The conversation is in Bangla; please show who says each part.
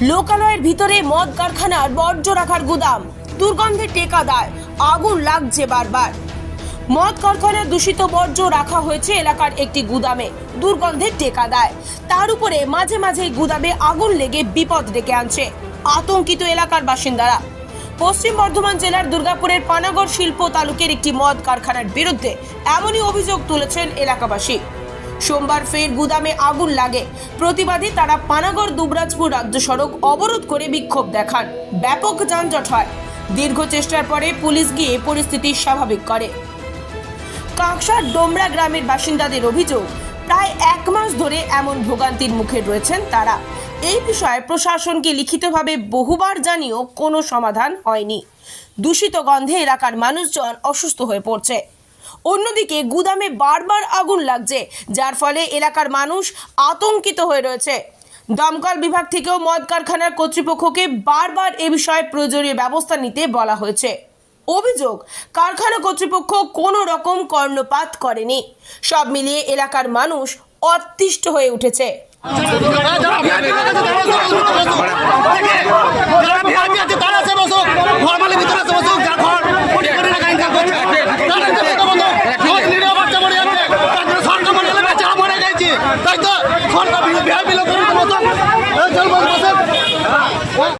Speaker 1: লোকালয়ের ভিতরে মদ কারখানার বর্জ্য রাখার গুদাম, দুর্গন্ধে টেকা দেয়, আগুন লাগছে বারবার। মদ কারখানার দূষিত বর্জ্য রাখা হয়েছে এলাকার একটি গুদামে, দুর্গন্ধে টেকা দেয়। তার উপরে মাঝে মাঝে গুদামে আগুন লেগে বিপদ ডেকে আনছে। আতঙ্কিত এলাকার বাসিন্দারা। পশ্চিম বর্ধমান জেলার দুর্গাপুরের পানাগড় শিল্প তালুকের একটি মদ কারখানার বিরুদ্ধে এমনই অভিযোগ তুলেছেন এলাকাবাসী। সোমবার ফের গুদামে আগুন লাগে। প্রতিবাদী তারা পানাগড় দুবরাজপুর রাজ্য সড়ক অবরোধ করে বিক্ষোভ দেখান। ব্যাপক যানজট হয়। দীর্ঘ চেষ্টার পরে পুলিশ গিয়ে পরিস্থিতি স্বাভাবিক করে। কাঁকসার ডোমরা গ্রামের বাসিন্দাদের অভিযোগ, প্রায় 1 মাস ধরে এমন ভোগান্তির মুখে রয়েছেন তারা। এই বিষয়ে প্রশাসনকে লিখিতভাবে বহুবার জানিয়েও কোনো সমাধান হয়নি। দূষিত গন্ধে এলাকার মানুষজন অসুস্থ হয়ে পড়ছে। অন্যদিকে গুদামে বারবার আগুন লাগছে, যার ফলে এলাকার মানুষ আতঙ্কিত হয়ে রয়েছে। দমকল বিভাগ থেকেও মদ কারখানার কর্তৃপক্ষকে বারবার এ বিষয়ে প্রয়োজনীয় ব্যবস্থা নিতে বলা হয়েছে। অভিযোগ, কারখানা কর্তৃপক্ষ কোনো রকম কর্ণপাত করেনি। সব মিলিয়ে এলাকার মানুষ অতিষ্ঠ হয়ে উঠেছে।